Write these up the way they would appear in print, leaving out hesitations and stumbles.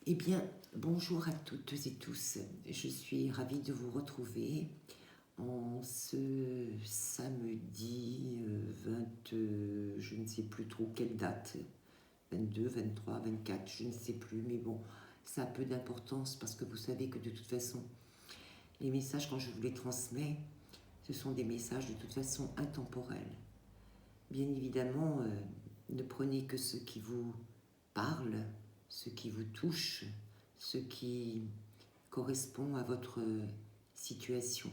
Eh bien, bonjour à toutes et tous. Je suis ravie de vous retrouver en ce samedi 20, je ne sais plus trop quelle date, 22, 23, 24, je ne sais plus, mais bon, ça a peu d'importance parce que vous savez que de toute façon, les messages, quand je vous les transmets, ce sont des messages de toute façon intemporels. Bien évidemment, ne prenez que ce qui vous parle, ce qui vous touche, ce qui correspond à votre situation.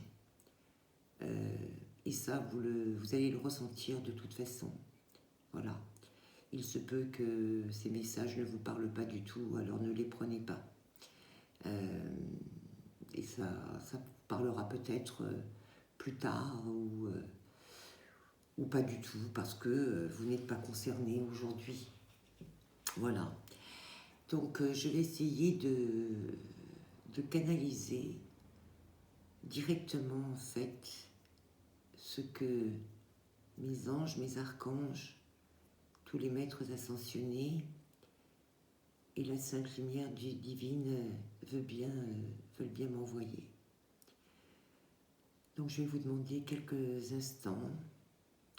Et ça, vous allez le ressentir de toute façon. Voilà. Il se peut que ces messages ne vous parlent pas du tout, alors ne les prenez pas. Et ça vous parlera peut-être plus tard ou pas du tout, parce que vous n'êtes pas concerné aujourd'hui. Voilà. Donc je vais essayer de canaliser directement en fait ce que mes anges, mes archanges, tous les maîtres ascensionnés et la Sainte Lumière divine veulent bien m'envoyer. Donc je vais vous demander quelques instants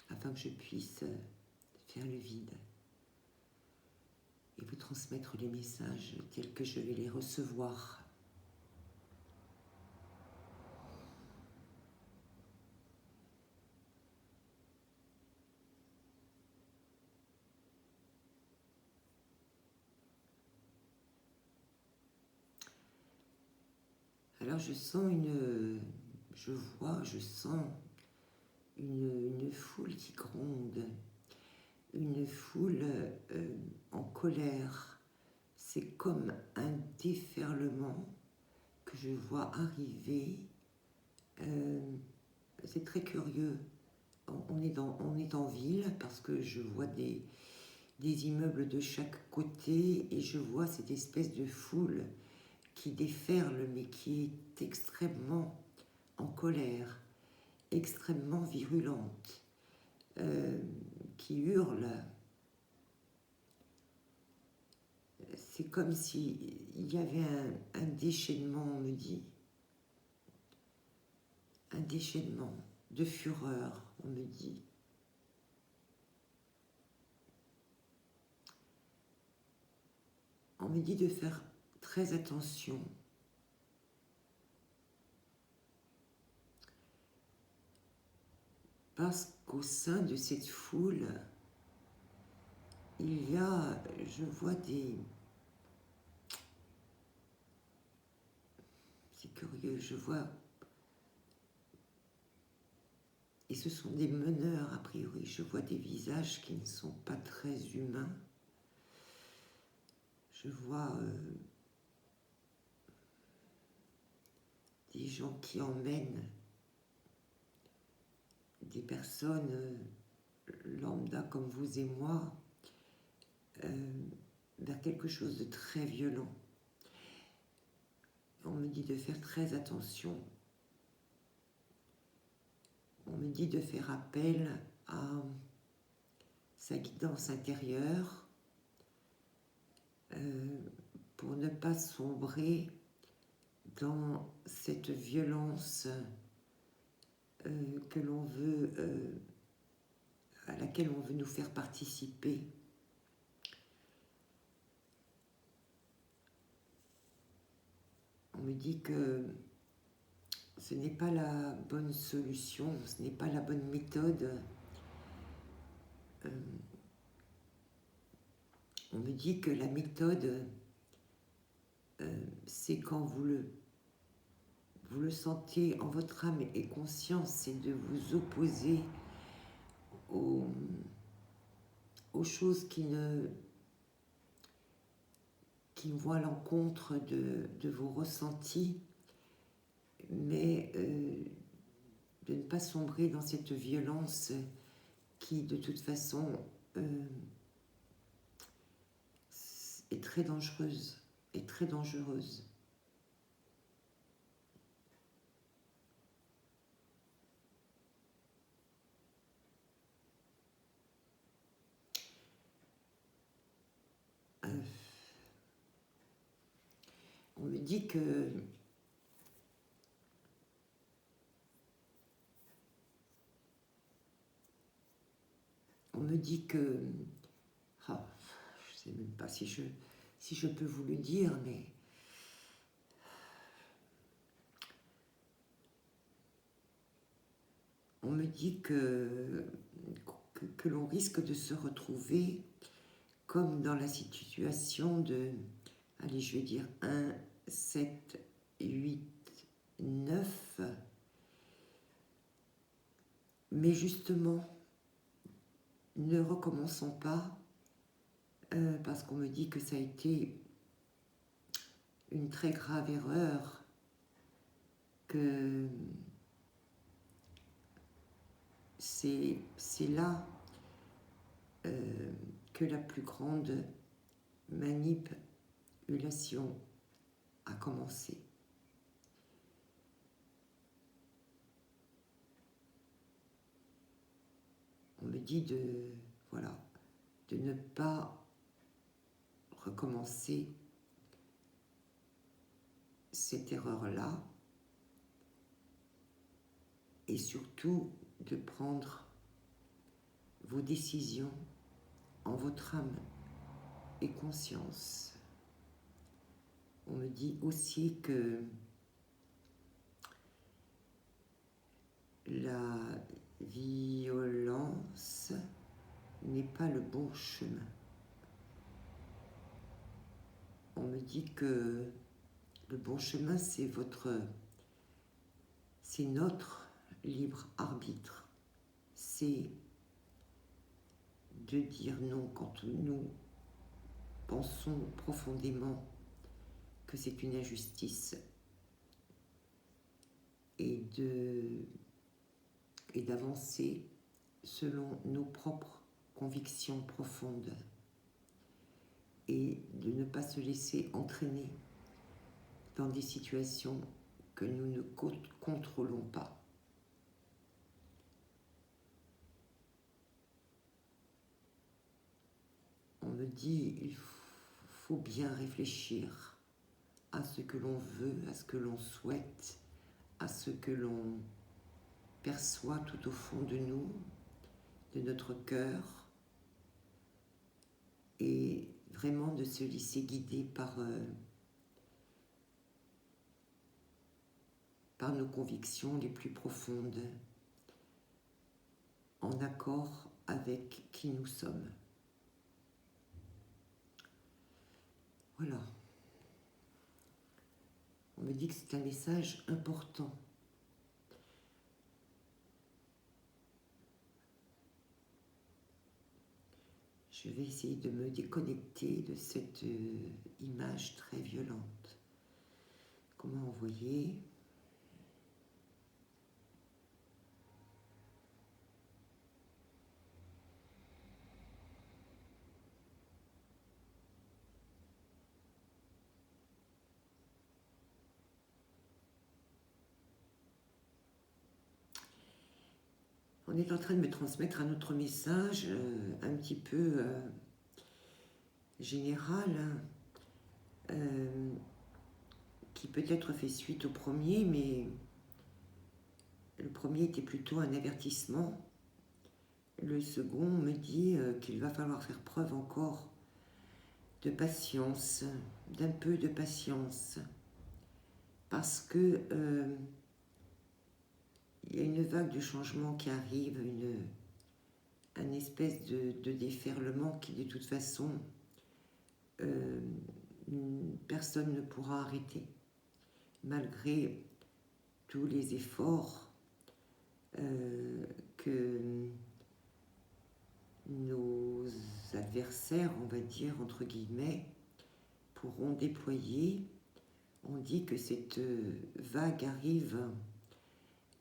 afin que je puisse faire le vide et vous transmettre les messages tels que je vais les recevoir. Alors je sens je sens une foule qui gronde, une foule en colère. C'est comme un déferlement que je vois arriver. C'est très curieux. On est en ville parce que je vois des immeubles de chaque côté et je vois cette espèce de foule qui déferle mais qui est extrêmement en colère, extrêmement virulente, qui hurle. C'est comme s'il y avait un déchaînement, on me dit. Un déchaînement de fureur, on me dit. On me dit de faire très attention. Parce qu'au sein de cette foule, il y a, je vois c'est curieux, je vois, et ce sont des meneurs a priori, je vois des visages qui ne sont pas très humains. Je vois des gens qui emmènent des personnes lambda comme vous et moi vers quelque chose de très violent. On me dit de faire très attention. On me dit de faire appel à sa guidance intérieure pour ne pas sombrer dans cette violence que l'on veut, à laquelle on veut nous faire participer. On me dit que ce n'est pas la bonne solution, ce n'est pas la bonne méthode. On me dit que la méthode, c'est quand vous le sentez en votre âme et conscience, c'est de vous opposer aux choses qui vont à l'encontre de vos ressentis, mais de ne pas sombrer dans cette violence qui, de toute façon, est très dangereuse, est très dangereuse. On me dit que ah, je ne sais même pas si je peux vous le dire, mais on me dit que l'on risque de se retrouver comme dans la situation de, allez, je vais dire 1, 7, 8, 9, mais justement, ne recommençons pas, parce qu'on me dit que ça a été une très grave erreur, que c'est là que la plus grande manipulation a commencé. On me dit de ne pas recommencer cette erreur-là et surtout de prendre vos décisions en votre âme et conscience. On me dit aussi que la violence n'est pas le bon chemin. On me dit que le bon chemin, c'est notre libre arbitre. C'est de dire non quand nous pensons profondément que c'est une injustice et d'avancer selon nos propres convictions profondes et de ne pas se laisser entraîner dans des situations que nous ne contrôlons pas. On me dit il faut bien réfléchir à ce que l'on veut, à ce que l'on souhaite, à ce que l'on perçoit tout au fond de nous, de notre cœur, et vraiment de se laisser guider par nos convictions les plus profondes, en accord avec qui nous sommes. Voilà. On me dit que c'est un message important. Je vais essayer de me déconnecter de cette image très violente. Comment envoyer ? On est en train de me transmettre un autre message, un petit peu général, qui peut-être fait suite au premier, mais le premier était plutôt un avertissement. Le second me dit qu'il va falloir faire preuve encore de patience, d'un peu de patience, parce que il y a une vague de changement qui arrive, une espèce de déferlement qui de toute façon personne ne pourra arrêter, malgré tous les efforts que nos adversaires, on va dire entre guillemets, pourront déployer. On dit que cette vague arrive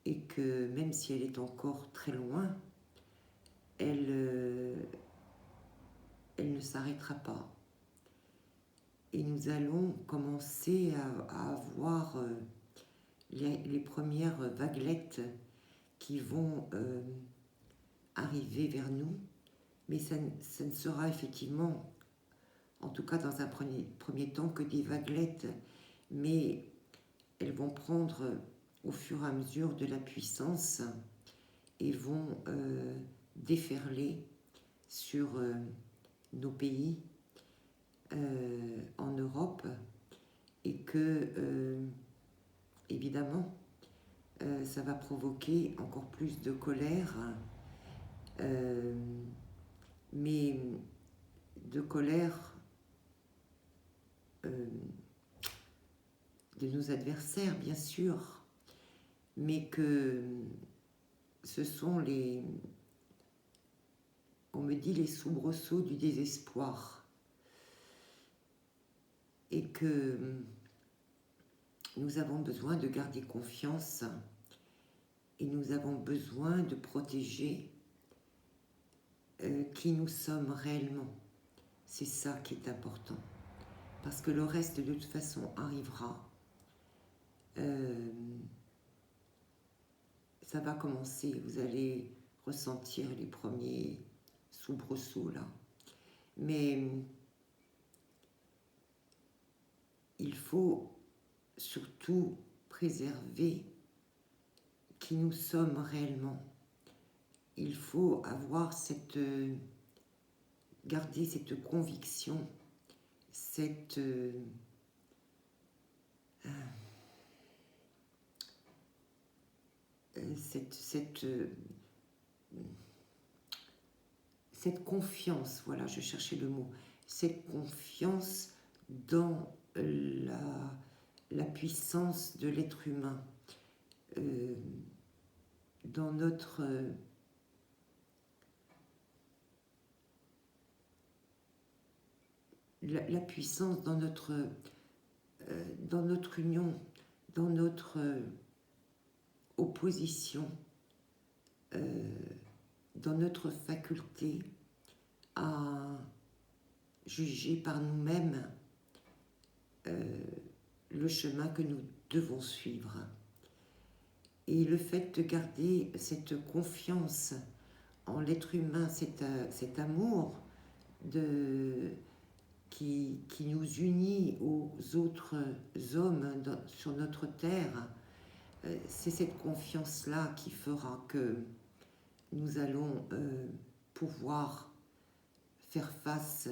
et que même si elle est encore très loin, elle ne s'arrêtera pas. Et nous allons commencer à avoir les premières vaguelettes qui vont arriver vers nous, mais ça ne sera effectivement, en tout cas dans un premier temps, que des vaguelettes mais elles vont prendre au fur et à mesure de la puissance et vont déferler sur nos pays en Europe, et que évidemment ça va provoquer encore plus de colère, mais de colère de nos adversaires, bien sûr, mais que ce sont on me dit, les soubresauts du désespoir, et que nous avons besoin de garder confiance et nous avons besoin de protéger qui nous sommes réellement. C'est ça qui est important, parce que le reste de toute façon arrivera. Ça va commencer, vous allez ressentir les premiers soubresauts là, mais il faut surtout préserver qui nous sommes réellement. Il faut avoir garder cette conviction, cette confiance, voilà, je cherchais le mot, cette confiance dans la puissance de l'être humain, dans notre la puissance dans notre union, dans notre opposition, dans notre faculté à juger par nous-mêmes le chemin que nous devons suivre. Et le fait de garder cette confiance en l'être humain, cet amour qui nous unit aux autres hommes sur notre terre, c'est cette confiance-là qui fera que nous allons pouvoir faire face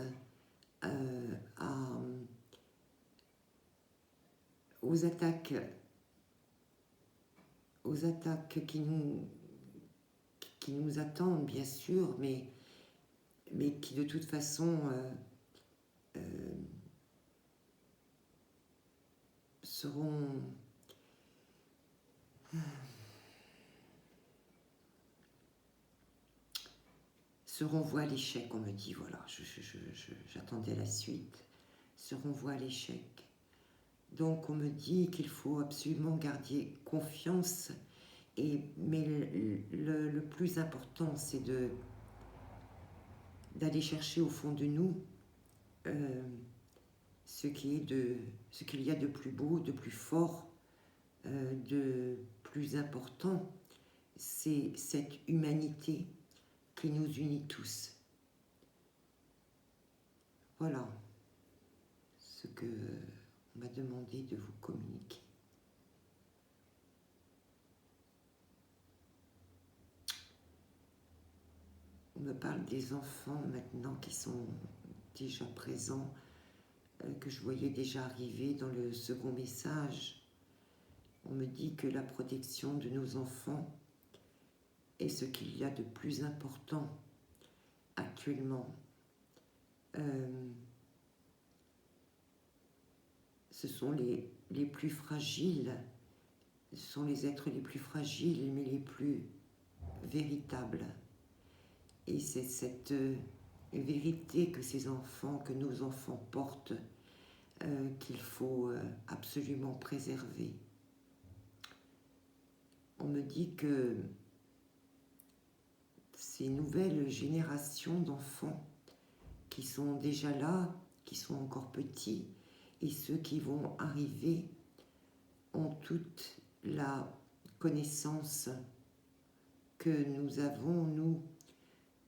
aux attaques qui nous attendent, bien sûr, mais qui de toute façon seront voués à l'échec, on me dit, voilà, j'attendais la suite, seront voués à l'échec. Donc on me dit qu'il faut absolument garder confiance, mais le plus important, c'est d'aller chercher au fond de nous ce qu'il y a de plus beau, de plus fort, de plus important. C'est cette humanité qui nous unit tous. Voilà ce que on m'a demandé de vous communiquer. On me parle des enfants maintenant qui sont déjà présents, que je voyais déjà arriver dans le second message. On me dit que la protection de nos enfants est ce qu'il y a de plus important actuellement. Ce sont les plus fragiles, ce sont les êtres les plus fragiles, mais les plus véritables. Et c'est cette vérité que ces enfants, que nos enfants portent, qu'il faut absolument préserver. On me dit que ces nouvelles générations d'enfants qui sont déjà là, qui sont encore petits, et ceux qui vont arriver ont toute la connaissance que nous avons, nous,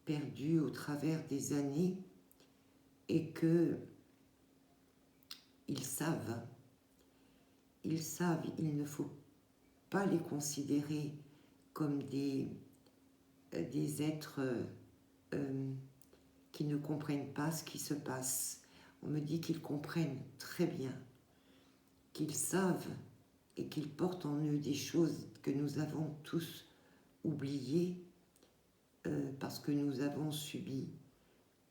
perdue au travers des années, et que ils savent ils savent, il ne faut pas les considérer comme des êtres qui ne comprennent pas ce qui se passe. On me dit qu'ils comprennent très bien, qu'ils savent et qu'ils portent en eux des choses que nous avons tous oubliées parce que nous avons subi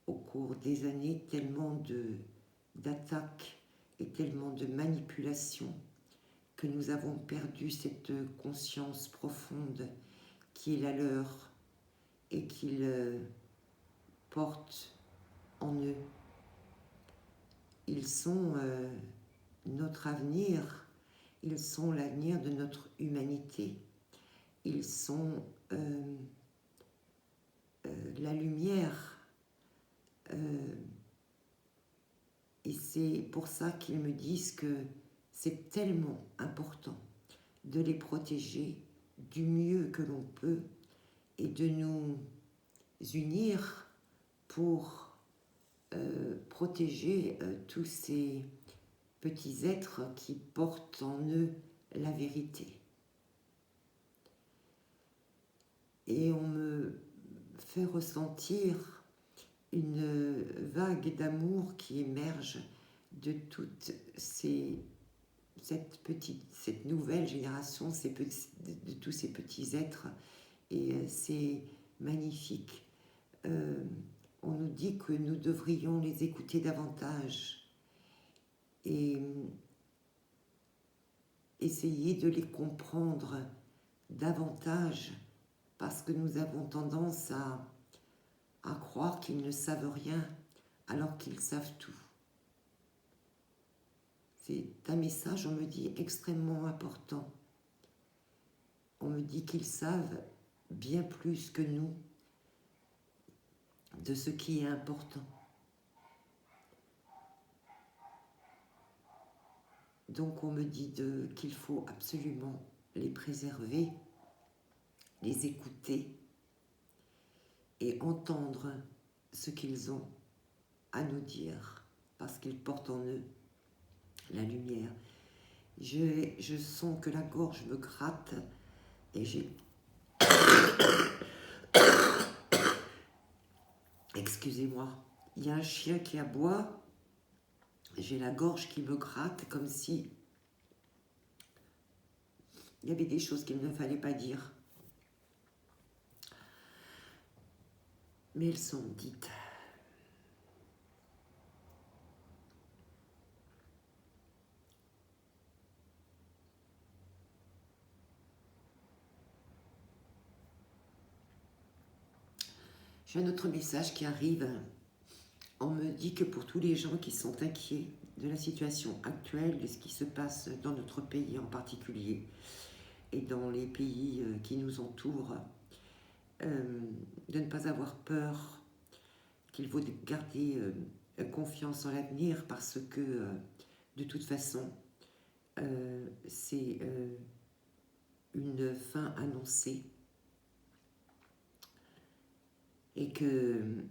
au cours des années tellement d'attaques et tellement de manipulations que nous avons perdu cette conscience profonde qui est la leur et qu'ils portent en eux. Ils sont notre avenir, ils sont l'avenir de notre humanité, ils sont la lumière. Et c'est pour ça qu'ils me disent que c'est tellement important de les protéger du mieux que l'on peut et de nous unir pour protéger tous ces petits êtres qui portent en eux la vérité. Et on me fait ressentir une vague d'amour qui émerge de toute cette nouvelle génération, de tous ces petits êtres, et c'est magnifique. On nous dit que nous devrions les écouter davantage et essayer de les comprendre davantage, parce que nous avons tendance à croire qu'ils ne savent rien alors qu'ils savent tout. C'est un message, on me dit, extrêmement important. On me dit qu'ils savent bien plus que nous de ce qui est important. Donc on me dit qu'il faut absolument les préserver, les écouter et entendre ce qu'ils ont à nous dire, parce qu'ils portent en eux la lumière. Je sens que la gorge me gratte et j'ai... Excusez-moi, il y a un chien qui aboie, j'ai la gorge qui me gratte comme si il y avait des choses qu'il ne fallait pas dire. Mais elles sont dites. J'ai un autre message qui arrive. On me dit que pour tous les gens qui sont inquiets de la situation actuelle, de ce qui se passe dans notre pays en particulier, et dans les pays qui nous entourent, de ne pas avoir peur, qu'il faut garder confiance en l'avenir, parce que de toute façon, c'est une fin annoncée, et que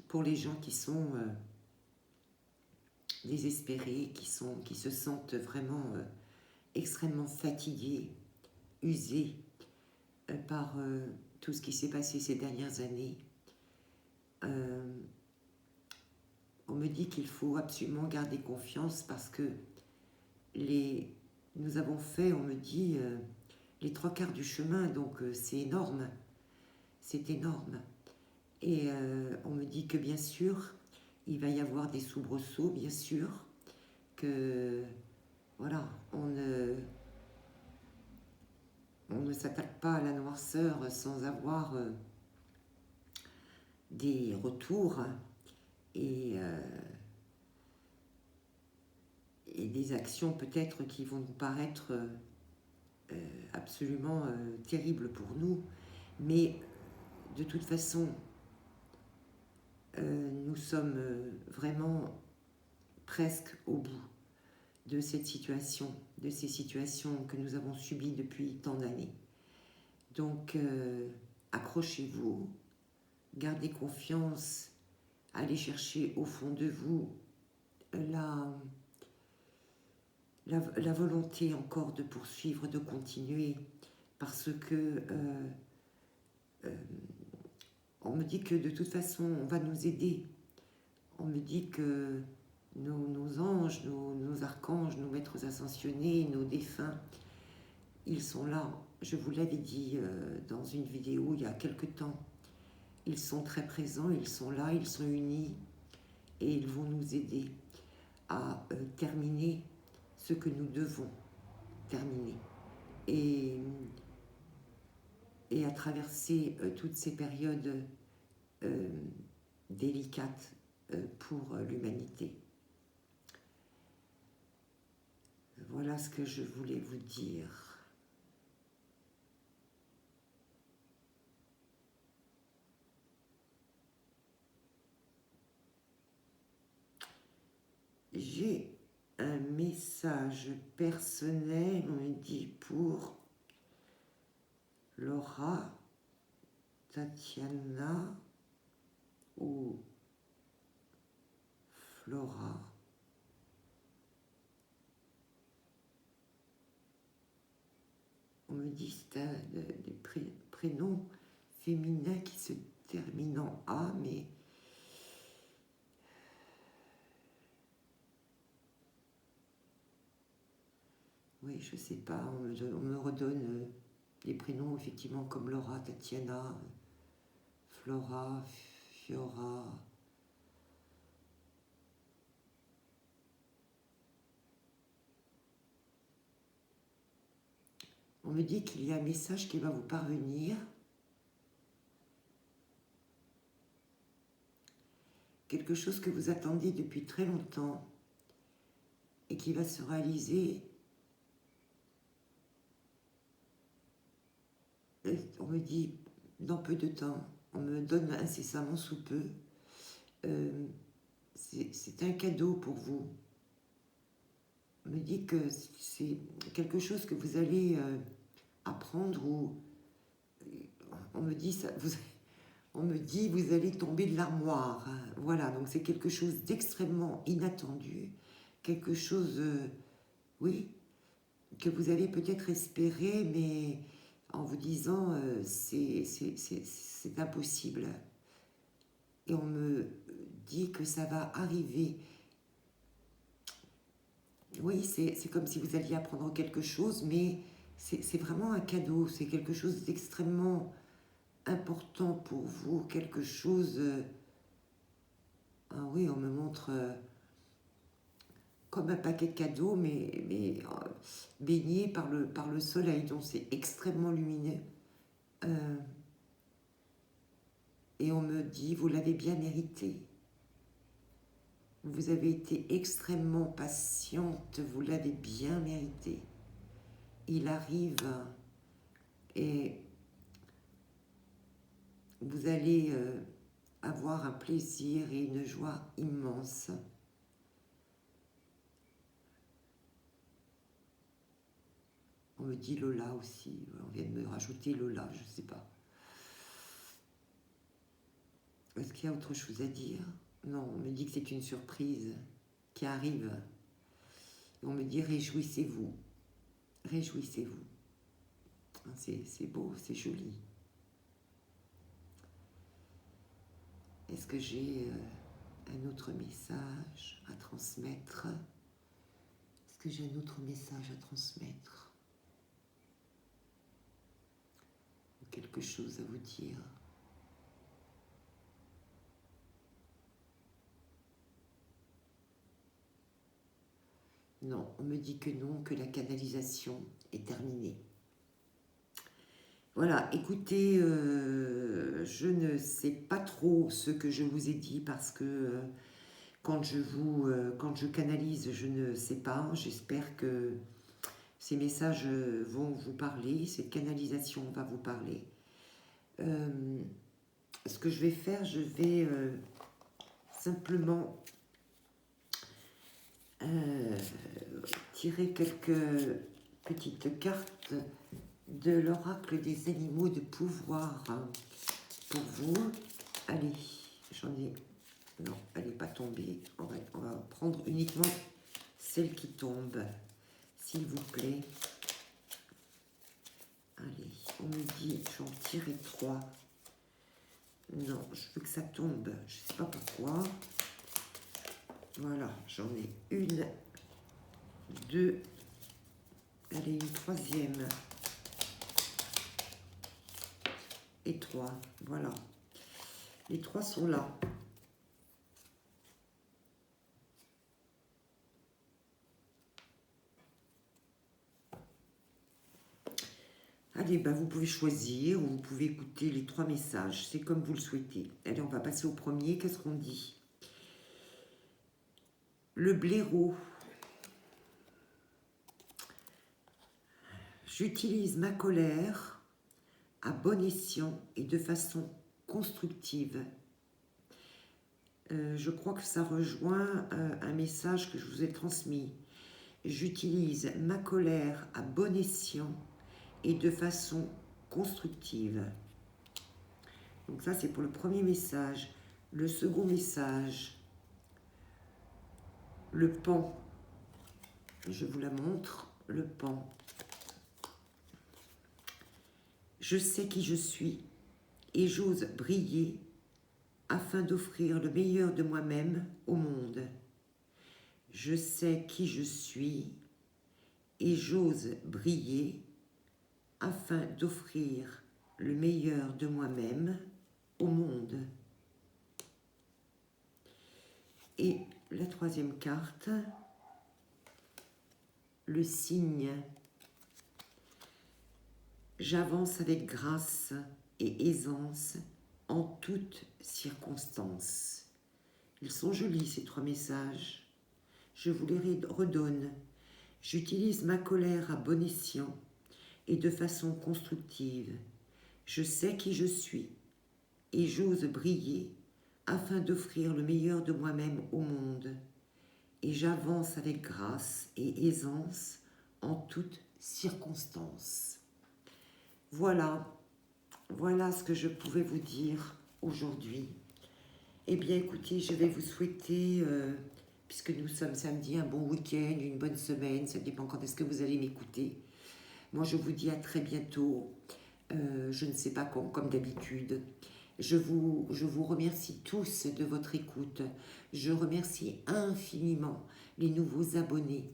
pour les gens qui sont désespérés, qui se sentent vraiment extrêmement fatigués, usés par tout ce qui s'est passé ces dernières années, on me dit qu'il faut absolument garder confiance, parce que nous avons fait, on me dit, les 3/4 du chemin, donc c'est énorme, c'est énorme. Et on me dit que bien sûr, il va y avoir des soubresauts, bien sûr, que voilà, on ne s'attaque pas à la noirceur sans avoir des retours et des actions peut-être qui vont nous paraître absolument terribles pour nous, mais de toute façon, nous sommes vraiment presque au bout de cette situation, de ces situations que nous avons subies depuis tant d'années. Donc, accrochez-vous, gardez confiance, allez chercher au fond de vous la volonté encore de poursuivre, de continuer, parce que on me dit que de toute façon, on va nous aider. On me dit que nos anges, nos archanges, nos maîtres ascensionnés, nos défunts, ils sont là. Je vous l'avais dit dans une vidéo il y a quelque temps. Ils sont très présents, ils sont là, ils sont unis et ils vont nous aider à terminer ce que nous devons terminer et à traverser toutes ces périodes délicates pour l'humanité. Voilà ce que je voulais vous dire. J'ai un message personnel, on me dit, pour Laura, Tatiana ou Flora. On me dit c'est des prénoms féminins qui se terminent en A, mais oui, je sais pas, on me redonne des prénoms effectivement comme Laura, Tatiana, Flora, Fiora. On me dit qu'il y a un message qui va vous parvenir. Quelque chose que vous attendiez depuis très longtemps et qui va se réaliser. On me dit dans peu de temps, on me donne incessamment sous peu. C'est un cadeau pour vous. On me dit que c'est quelque chose que vous allez apprendre ou on me dit ça, on me dit vous allez tomber de l'armoire. Voilà, donc c'est quelque chose d'extrêmement inattendu, quelque chose, oui, que vous avez peut-être espéré, mais en vous disant c'est impossible. Et on me dit que ça va arriver. Oui, c'est comme si vous alliez apprendre quelque chose, mais c'est vraiment un cadeau, c'est quelque chose d'extrêmement important pour vous, quelque chose... ah oui, on me montre comme un paquet de cadeaux, mais baigné par le soleil, donc c'est extrêmement lumineux. Et on me dit, vous l'avez bien mérité. Vous avez été extrêmement patiente, vous l'avez bien mérité. Il arrive et vous allez avoir un plaisir et une joie immense. On me dit Lola aussi, on vient de me rajouter Lola, je ne sais pas. Est-ce qu'il y a autre chose à dire? Non, on me dit que c'est une surprise qui arrive. On me dit réjouissez-vous, réjouissez-vous. C'est beau, c'est joli. Est-ce que j'ai un autre message à transmettre? Est-ce que j'ai un autre message à transmettre? Ou quelque chose à vous dire? Non, on me dit que non, que la canalisation est terminée. Voilà, écoutez, je ne sais pas trop ce que je vous ai dit parce que quand je canalise, je ne sais pas. J'espère que ces messages vont vous parler, cette canalisation va vous parler. Ce que je vais faire, je vais simplement tirer quelques petites cartes de l'oracle des animaux de pouvoir pour vous. Allez, j'en ai... Non, elle n'est pas tombée. On va prendre uniquement celle qui tombe. s'il vous plaît. Allez, on me dit, j'en tirer 3. Non, je veux que ça tombe. Je ne sais pas pourquoi. Voilà, j'en ai une, 2. Allez, une troisième. Et 3. Voilà. Les 3 sont là. Allez, ben vous pouvez choisir ou vous pouvez écouter les 3 messages. C'est comme vous le souhaitez. Allez, on va passer au premier. Qu'est-ce qu'on dit? Le blaireau. J'utilise ma colère à bon escient et de façon constructive. Je crois que ça rejoint un message que je vous ai transmis. J'utilise ma colère à bon escient et de façon constructive. Donc ça, c'est pour le premier message. Le second message, le pan. Je vous la montre, le pan. Je sais qui je suis et j'ose briller afin d'offrir le meilleur de moi-même au monde. Je sais qui je suis et j'ose briller afin d'offrir le meilleur de moi-même au monde. Et la troisième carte, le cygne. J'avance avec grâce et aisance en toutes circonstances. Ils sont jolis ces 3 messages. Je vous les redonne. J'utilise ma colère à bon escient et de façon constructive. Je sais qui je suis et j'ose briller afin d'offrir le meilleur de moi-même au monde. Et j'avance avec grâce et aisance en toutes circonstances. Voilà, voilà ce que je pouvais vous dire aujourd'hui. Eh bien, écoutez, je vais vous souhaiter, puisque nous sommes samedi, un bon week-end, une bonne semaine. Ça dépend quand est-ce que vous allez m'écouter. Moi, je vous dis à très bientôt. Je ne sais pas quand, comme d'habitude. Je vous remercie tous de votre écoute. Je remercie infiniment les nouveaux abonnés,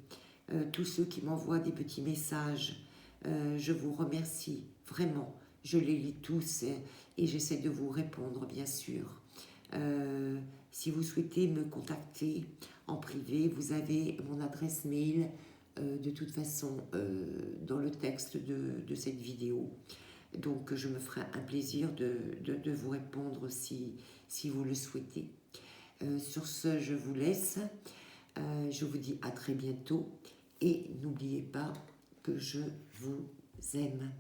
tous ceux qui m'envoient des petits messages. Je vous remercie vraiment. Je les lis tous et j'essaie de vous répondre, bien sûr. Si vous souhaitez me contacter en privé, vous avez mon adresse mail de toute façon dans le texte de cette vidéo. Donc je me ferai un plaisir de vous répondre si vous le souhaitez. Sur ce, je vous laisse. Je vous dis à très bientôt et n'oubliez pas que je vous aime.